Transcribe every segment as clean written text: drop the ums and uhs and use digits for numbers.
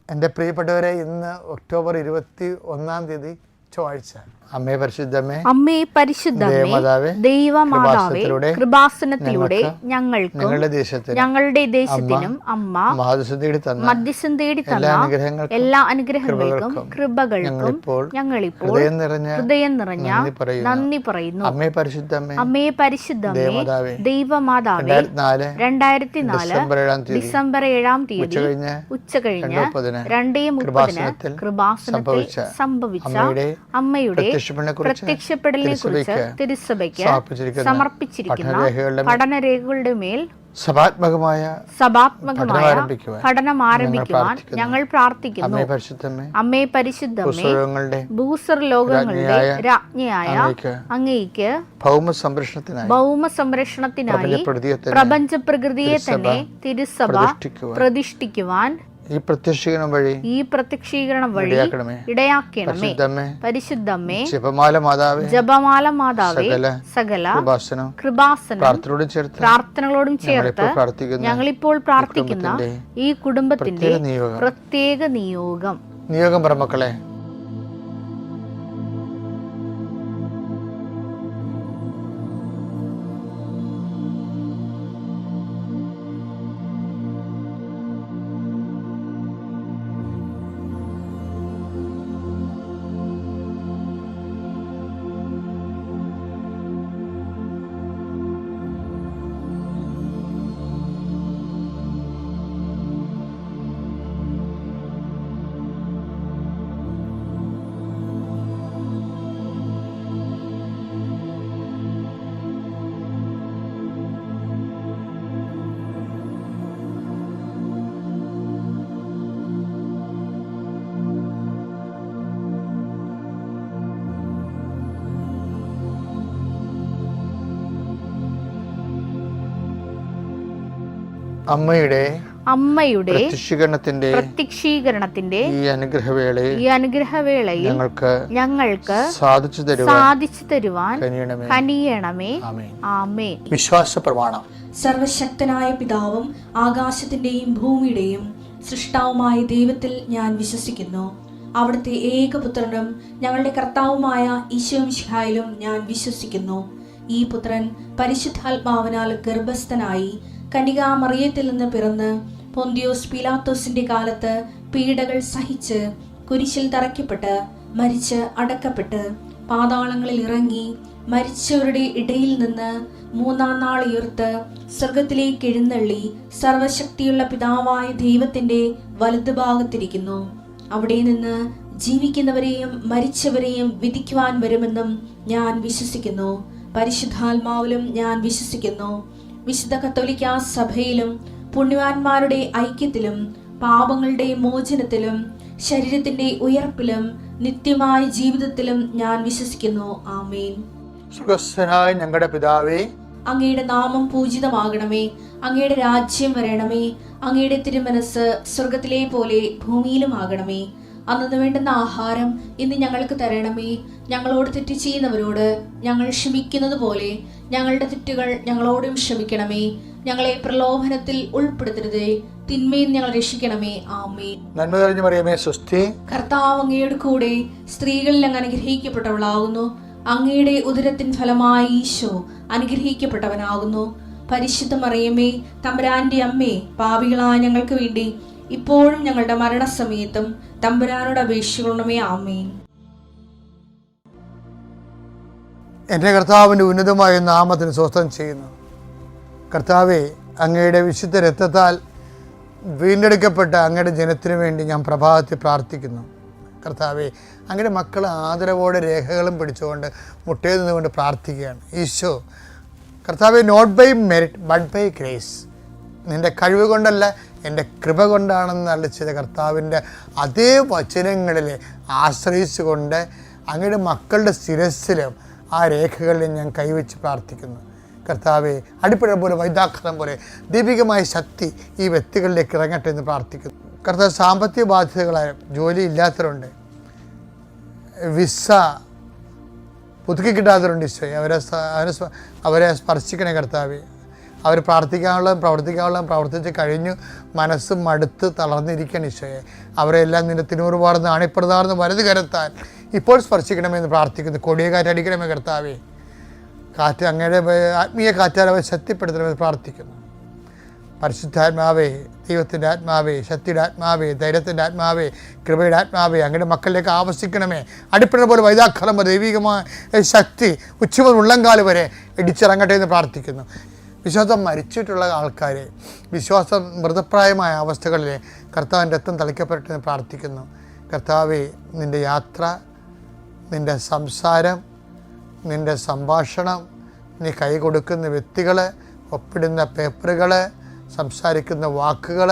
എൻ്റെ പ്രിയപ്പെട്ടവരെ, ഇന്ന് ഒക്ടോബർ 21 ചൊവ്വാഴ്ച. അമ്മേ പരിശുദ്ധമേ, അമ്മേ പരിശുദ്ധമേ, ദൈവമാതാവേ, കൃപാസനത്തിലൂടെ ഞങ്ങൾക്കും ഞങ്ങളുടെ ദേശത്തിനും അമ്മ മധ്യസ്ഥം തേടി തന്ന എല്ലാ അനുഗ്രഹങ്ങൾക്കും കൃപകൾക്കും ഞങ്ങളിപ്പോൾ ഹൃദയം നിറഞ്ഞ നന്ദി പറയുന്നു. അമ്മേ പരിശുദ്ധമേ, അമ്മേ പരിശുദ്ധമേ, ദൈവമാതാവേ, 2004 ഡിസംബർ 7 ഉച്ചകഴിഞ്ഞ് 2:30 കൃപാസനത്തിൽ സംഭവിച്ച അമ്മയുടെ പ്രത്യക്ഷപ്പെടലിനെ കുറിച്ച് തിരുസഭയ്ക്ക് സമർപ്പിച്ചിരിക്കുന്ന പഠനരേഖകളുടെ മേൽ സഭാത്മകമായ പഠനം ആരംഭിക്കുവാൻ ഞങ്ങൾ പ്രാർത്ഥിക്കുന്നു. അമ്മേ പരിശുദ്ധമേ, ഭൂസ്വർ ലോകങ്ങളുടെ രാജ്ഞിയായ അങ്ങേയ്ക്ക് ഭൗമ സംരക്ഷണത്തിനായി പ്രപഞ്ച പ്രകൃതിയെ തന്നെ തിരുസഭ പ്രതിഷ്ഠിക്കുവാൻ ഈ പ്രത്യക്ഷീകരണം വഴി ഇടയാക്കണമേ. പരിശുദ്ധമേ, ജപമാല മാതാവേ, സകല കൃപാസനം പ്രാർത്ഥനകളോടും ചേർത്ത് ഞങ്ങളിപ്പോൾ പ്രാർത്ഥിക്കുന്ന ഈ കുടുംബത്തിന്റെ പ്രത്യേക നിയോഗം പറമക്കളെ. അമ്മയുടെ പ്രത്യക്ഷീകരണത്തിന്റെ ഈ അനുഗ്രഹവേളയിൽ ഞങ്ങൾക്ക് സാധിച്ചു തരുവാൻ കനിയണമേ. ആമേൻ. വിശ്വാസ പ്രമാണം. സർവശക്തനായ പിതാവും ആകാശത്തിന്റെയും ഭൂമിയുടെയും സൃഷ്ടാവുമായ ദൈവത്തിൽ ഞാൻ വിശ്വസിക്കുന്നു. അവിടുത്തെ ഏകപുത്രനും ഞങ്ങളുടെ കർത്താവുമായ ഈശോ മിശിഹായിലും ഞാൻ വിശ്വസിക്കുന്നു. ഈ പുത്രൻ പരിശുദ്ധാത്മാവിനാൽ ഗർഭസ്ഥനായി കന്യകാമറിയത്തിൽ നിന്ന് പിറന്ന് പൊന്തിയോസ് പീലാത്തോസിന്റെ കാലത്ത് പീഡകൾ സഹിച്ച് കുരിശിൽ തറയ്ക്കപ്പെട്ട് മരിച്ച് അടക്കപ്പെട്ട് പാതാളങ്ങളിൽ ഇറങ്ങി മരിച്ചവരുടെ ഇടയിൽ നിന്ന് 3-ാം നാൾ ഉയർത്ത് സ്വർഗത്തിലേക്ക് എഴുന്നള്ളി സർവശക്തിയുള്ള പിതാവായ ദൈവത്തിന്റെ വലതുഭാഗത്തിരിക്കുന്നു. അവിടെ നിന്ന് ജീവിക്കുന്നവരെയും മരിച്ചവരെയും വിധിക്കുവാൻ വരുമെന്നും ഞാൻ വിശ്വസിക്കുന്നു. പരിശുദ്ധാത്മാവിലും ഞാൻ വിശ്വസിക്കുന്നു. വിശുദ്ധ കത്തോലിക്കാ സഭയിലും പുണ്യവാന്മാരുടെ ഐക്യത്തിലും പാപങ്ങളുടെ മോചനത്തിലും ശരീരത്തിന്റെ ഉയർപ്പിലും നിത്യമായ ജീവിതത്തിലും ഞാൻ വിശ്വസിക്കുന്നു. ആമേൻ. സ്വർഗ്ഗസ്ഥനായ ഞങ്ങളുടെ പിതാവേ, അങ്ങയുടെ നാമം പൂജിതമാകണമേ. അങ്ങയുടെ രാജ്യം വരണമേ. അങ്ങയുടെ തിരുമനസ് സ്വർഗത്തിലെ പോലെ ഭൂമിയിലും ആകണമേ. അന്നു വേണ്ടുന്ന ആഹാരം ഇന്ന് ഞങ്ങൾക്ക് തരണമേ. ഞങ്ങളോട് തെറ്റ് ചെയ്യുന്നവരോട് ഞങ്ങൾ ക്ഷമിക്കുന്നത് പോലെ ഞങ്ങളുടെ തെറ്റുകൾ ഞങ്ങളോടും ക്ഷമിക്കണമേ. ഞങ്ങളെ പ്രലോഭനത്തിൽ ഉൾപ്പെടുത്തരുതേ, തിന്മയിൽ ഞങ്ങൾ രക്ഷിക്കണമേ. ആമേൻ. നന്മ നിറഞ്ഞ മറിയമേ, സ്വസ്തി. കർത്താവ് അങ്ങയുടെ കൂടെ സ്ത്രീകളിൽ അങ്ങ് അനുഗ്രഹിക്കപ്പെട്ടവളാകുന്നു. അങ്ങയുടെ ഉദരത്തിൻ ഫലമായി ഈശോ അനുഗ്രഹിക്കപ്പെട്ടവനാകുന്നു. പരിശുദ്ധ മറിയമേ, തമ്പുരാന്റെ അമ്മേ, പാപികളായ ഞങ്ങൾക്ക് വേണ്ടി ഇപ്പോഴും ഞങ്ങളുടെ മരണസമയത്തും തമ്പുരാനോട് അപേക്ഷിക്കണമേ. ആമേൻ. എൻ്റെ കർത്താവിൻ്റെ ഉന്നതമായ നാമത്തിന് സ്വസ്ഥം ചെയ്യുന്നു. കർത്താവെ, അങ്ങയുടെ വിശുദ്ധ രക്തത്താൽ വീണ്ടെടുക്കപ്പെട്ട അങ്ങയുടെ ജനത്തിനു വേണ്ടി ഞാൻ പ്രഭാതത്തിൽ പ്രാർത്ഥിക്കുന്നു. കർത്താവെ, അങ്ങയുടെ മക്കൾ ആദരവോടെ രേഖകളും പിടിച്ചുകൊണ്ട് മുട്ടയിൽ നിന്നുകൊണ്ട് പ്രാർത്ഥിക്കുകയാണ്. ഈശോ കർത്താവെ, not by merit but by grace, നിൻ്റെ കഴിവ് കൊണ്ടല്ല എൻ്റെ കൃപ കൊണ്ടാണെന്ന് അളിച്ചത് കർത്താവിൻ്റെ അതേ വചനങ്ങളിൽ ആശ്രയിച്ചുകൊണ്ട് അങ്ങയുടെ മക്കളുടെ ശിരസ്സിലും ആ രേഖകളിൽ ഞാൻ കൈവച്ച് പ്രാർത്ഥിക്കുന്നു. കർത്താവെ, അടിപ്പുഴ പോലെ വൈദാഘാതം പോലെ ദീപികമായ ശക്തി ഈ വ്യക്തികളിലേക്ക് ഇറങ്ങട്ടെ എന്ന് പ്രാർത്ഥിക്കുന്നു. കർത്താവ്, സാമ്പത്തിക ബാധ്യതകളായ ജോലി ഇല്ലാത്തവരുണ്ട്, വിസ പുതുക്കി കിട്ടാത്തവരുണ്ട്. ഈശോയെ, അവരെ സ്പർശിക്കണേ കർത്താവെ. അവർ പ്രാർത്ഥിക്കാനുള്ളതും പ്രവർത്തിച്ച് കഴിഞ്ഞു മനസ്സ് മടുത്ത് തളർന്നിരിക്കണം ഈശോയെ. അവരെല്ലാം നിന്റെ തിനൂറുപാടുന്ന അണിപ്രതാർന്ന് വലത് കരത്താൻ ഇപ്പോൾ സ്പർശിക്കണമെന്ന് പ്രാർത്ഥിക്കുന്നു. കൊടിയ കാറ്റടിക്കണമേ കർത്താവേ. കാറ്റ് അങ്ങയുടെ ആത്മീയ കാറ്റാൽ അവരെ ശക്തിപ്പെടുത്തണമെന്ന് പ്രാർത്ഥിക്കുന്നു. പരിശുദ്ധാത്മാവേ, ദൈവത്തിൻ്റെ ആത്മാവേ, ശക്തിയുടെ ആത്മാവേ, ധൈര്യത്തിൻ്റെ ആത്മാവേ, കൃപയുടെ ആത്മാവേ, അങ്ങയുടെ മക്കളിലേക്ക് ആവസിക്കണമേ. അടിപ്പിണ പോലെ വൈതാഖലം പോലെ ദൈവികമായ ശക്തി ഉച്ചമുതൽ ഉള്ളംകാല് വരെ ഇടിച്ചിറങ്ങട്ടെ എന്ന് പ്രാർത്ഥിക്കുന്നു. വിശ്വാസം മരിച്ചിട്ടുള്ള ആൾക്കാരെ, വിശ്വാസം മൃതപ്രായമായ അവസ്ഥകളിൽ കർത്താവിൻ്റെ രക്തം തളിക്കപ്പെടട്ടെ എന്ന് പ്രാർത്ഥിക്കുന്നു. കർത്താവേ, നിൻ്റെ യാത്ര, നിൻ്റെ സംസാരം, നിൻ്റെ സംഭാഷണം, നീ കൈ കൊടുക്കുന്ന വ്യക്തികൾ, ഒപ്പിടുന്ന പേപ്പറുകൾ, സംസാരിക്കുന്ന വാക്കുകൾ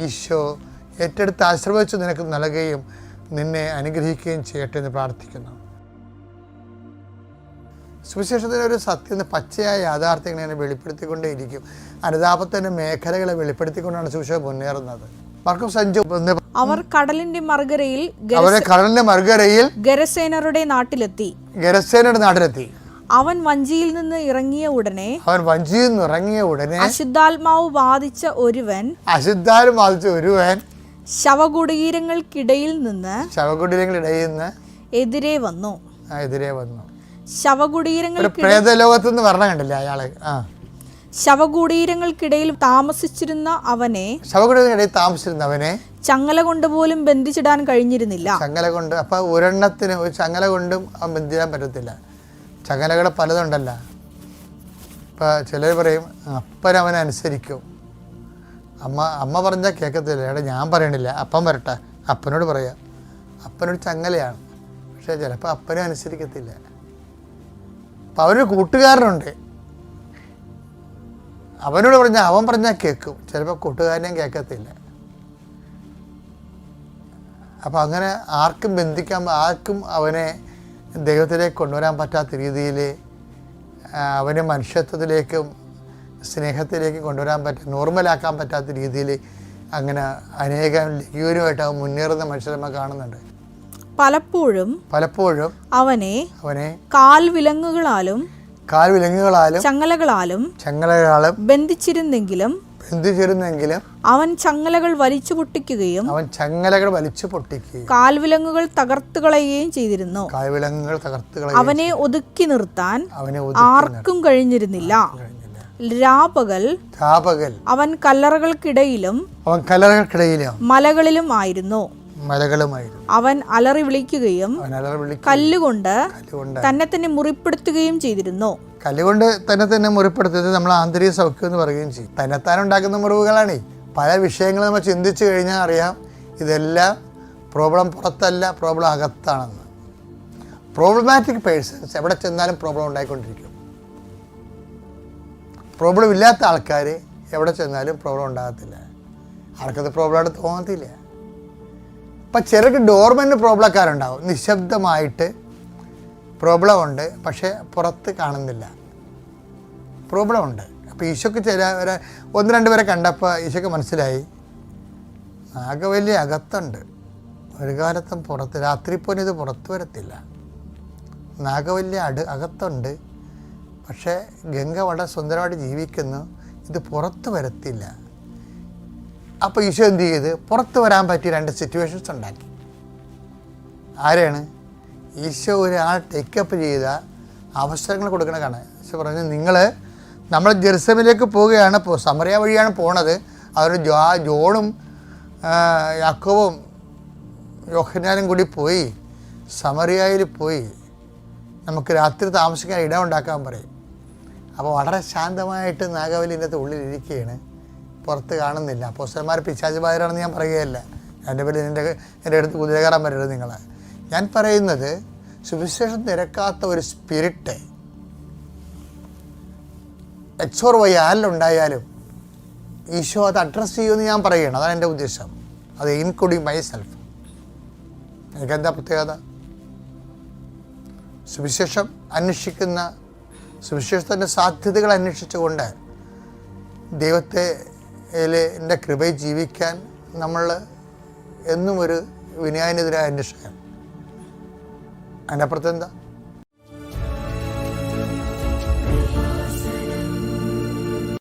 ഈശോ ഏറ്റെടുത്ത് ആശീർവദിച്ച് നിനക്ക് നൽകുകയും നിന്നെ അനുഗ്രഹിക്കുകയും ചെയ്യട്ടെ എന്ന് പ്രാർത്ഥിക്കുന്നു. സുവിശേഷത്തിൻ്റെ ഒരു സത്യം, പച്ചയായ യാഥാർത്ഥ്യങ്ങൾ ഇങ്ങനെ വെളിപ്പെടുത്തിക്കൊണ്ടേയിരിക്കും. അനുതാപത്തിൻ്റെ മേഖലകളെ വെളിപ്പെടുത്തിക്കൊണ്ടാണ് സുവിശേഷം മുന്നേറുന്നത്. മാർക്കോസ് 5 അവർ കടലിന്റെ മറുകരയിൽ ഗരസേനരുടെ നാട്ടിലെത്തി. അവൻ വഞ്ചിയിൽ നിന്ന് ഇറങ്ങിയ ഉടനെ അശുദ്ധാത്മാവ് ബാധിച്ച ഒരുവൻ ശവകുടീരങ്ങൾക്കിടയിൽ നിന്ന് എതിരെ വന്നു. ശവകുടീരങ്ങൾക്കിടയിൽ താമസിച്ചിരുന്ന അവനെ ചങ്ങല കൊണ്ട് പോലും ബന്ധിച്ചിടാൻ കഴിഞ്ഞിരുന്നില്ല. ഒരെണ്ണത്തിന് ഒരു ചങ്ങല കൊണ്ടും ബന്ധിക്കാൻ പറ്റത്തില്ല. ചങ്ങലകൾ പലതുണ്ടല്ല. ഇപ്പം ചിലർ പറയും അപ്പനവനനുസരിക്കും, അമ്മ പറഞ്ഞാൽ കേൾക്കത്തില്ല. എടാ ഞാൻ പറയണില്ല, അപ്പൻ വരട്ടെ, അപ്പനോട് പറയാം. അപ്പനൊരു ചങ്ങലയാണ്, പക്ഷേ ചിലപ്പോൾ അപ്പനും അനുസരിക്കത്തില്ല. അപ്പം അവനൊരു കൂട്ടുകാരനുണ്ട്, അവനോട് പറഞ്ഞാൽ അവൻ പറഞ്ഞാൽ കേൾക്കും, ചിലപ്പോൾ കൂട്ടുകാരനെയും കേൾക്കത്തില്ല. അപ്പം അങ്ങനെ ആർക്കും ബന്ധിക്കാൻ, ആർക്കും അവനെ ദൈവത്തിലേക്ക് കൊണ്ടുവരാൻ പറ്റാത്ത രീതിയിൽ, അവനെ മനുഷ്യത്വത്തിലേക്കും സ്നേഹത്തിലേക്കും കൊണ്ടുവരാൻ നോർമലാക്കാൻ പറ്റാത്ത രീതിയിൽ അങ്ങനെ അനേകം ലഘൂരമായിട്ട് അവൻ മുന്നേറുന്ന മനുഷ്യരെ നമ്മൾ കാണുന്നുണ്ട്. പലപ്പോഴും അവനെ കാൽവിലങ്ങുകളാലും ചങ്ങലകളാലും ബന്ധിച്ചിരുന്നെങ്കിലും അവൻ ചങ്ങലകൾ വലിച്ചു പൊട്ടിക്കുകയും കാൽവിലങ്ങുകൾ തകർത്ത് കളയുകയും ചെയ്തിരുന്നു. അവനെ ഒതുക്കി നിർത്താൻ ആർക്കും കഴിഞ്ഞിരുന്നില്ല. രാപകൽ അവൻ കല്ലറകൾക്കിടയിലും മലകളിലും ആയിരുന്നു. അവൻ അലറി വിളിക്കുകയും കല്ലുകൊണ്ട് തന്നെ തന്നെ മുറിപ്പെടുത്തുകയും ചെയ്തിരുന്നു. കല്ലുകൊണ്ട് തന്നെ മുറിപ്പെടുത്തുന്നത് നമ്മൾ ആന്തരിക സൗഖ്യം എന്ന് പറയുകയും ചെയ്യും. തന്നെത്താനുണ്ടാക്കുന്ന മുറിവുകളാണ്. പല വിഷയങ്ങൾ നമ്മൾ ചിന്തിച്ചു കഴിഞ്ഞാൽ അറിയാം ഇതെല്ലാം പ്രോബ്ലം പുറത്തല്ല, പ്രോബ്ലം അകത്താണെന്ന്. പ്രോബ്ലമാറ്റിക് പേഴ്സൺസ് എവിടെ ചെന്നാലും പ്രോബ്ലം ഉണ്ടായിക്കൊണ്ടിരിക്കും. പ്രോബ്ലം ഇല്ലാത്ത ആൾക്കാർ എവിടെ ചെന്നാലും പ്രോബ്ലം ഉണ്ടാകത്തില്ല. ആർക്കത് പ്രോബ്ലമായിട്ട് തോന്നത്തില്ല. അപ്പം ചിലർക്ക് ഡോർമെൻ്റ് പ്രോബ്ലക്കാരുണ്ടാവും, നിശബ്ദമായിട്ട് പ്രോബ്ലം ഉണ്ട്, പക്ഷേ പുറത്ത് കാണുന്നില്ല. പ്രോബ്ലം ഉണ്ട്. അപ്പോൾ ഈശോക്ക് ചില 1-2 പേരെ കണ്ടപ്പോൾ ഈശോക്ക് മനസ്സിലായി ആകെ വലിയ അകത്തുണ്ട്, ഒരു കാലത്തും പുറത്ത്, രാത്രി പോലും ഇത് പുറത്ത് വരത്തില്ല. നാഗവല്യ അകത്തുണ്ട്, പക്ഷേ ഗംഗ വളരെ സുന്ദരമായിട്ട് ജീവിക്കുന്നു, ഇത് പുറത്ത് വരത്തില്ല. അപ്പോൾ ഈശോ എന്ത് ചെയ്ത് പുറത്ത് വരാൻ പറ്റിയ 2 സിറ്റുവേഷൻസ് ഉണ്ടാക്കി. ആരെയാണ്? ഈശോ ഒരാൾ ടേക്കപ്പ് ചെയ്ത അവസരങ്ങൾ കൊടുക്കണ കാണാൻ. ഈശോ പറഞ്ഞു നമ്മൾ ജെറുസലേമിലേക്ക് പോവുകയാണ്, സമറിയ വഴിയാണ് പോണത്. അവർ ജോണും യാക്കോബും യോഹന്നാനും കൂടി പോയി സമറിയയിൽ പോയി നമുക്ക് രാത്രി താമസിക്കാൻ ഇടം ഉണ്ടാക്കാൻ പറയും. അപ്പോൾ വളരെ ശാന്തമായിട്ട് നാഗവല്ലിൻ്റെ ഉള്ളിലിരിക്കുകയാണ്, പുറത്ത് കാണുന്നില്ല. അപ്പോസ്തലന്മാർ പിശാച് ബാധിതരാണെന്ന് ഞാൻ പറയുകയല്ല. എൻ്റെ പേരിൽ എൻ്റെ അടുത്ത് കുതിര കയറാൻ പറ്റരുത് നിങ്ങൾ. ഞാൻ പറയുന്നത് സുവിശേഷം നിരക്കാത്ത ഒരു സ്പിരിറ്റ് എക്സോർ വൈ ആരിലുണ്ടായാലും ഈശോ അത് അഡ്രസ്സ് ചെയ്യുമെന്ന് ഞാൻ പറയുകയാണ്. അതാണ് എൻ്റെ ഉദ്ദേശം. അത് ഇൻക്ലൂഡിങ് മൈ സെൽഫ്. എനിക്കെന്താ പ്രത്യേകത? സുവിശേഷം അന്വേഷിക്കുന്ന, സുവിശേഷത്തിൻ്റെ സാധ്യതകൾ അന്വേഷിച്ചുകൊണ്ട് ദൈവത്തിൻ്റെ കൃപയിൽ ജീവിക്കാൻ നമ്മൾ എന്നും ഒരു വിനയാനെതിരായ അന്വേഷകൻ. അതിൻ്റെ അപ്പുറത്ത് എന്താ?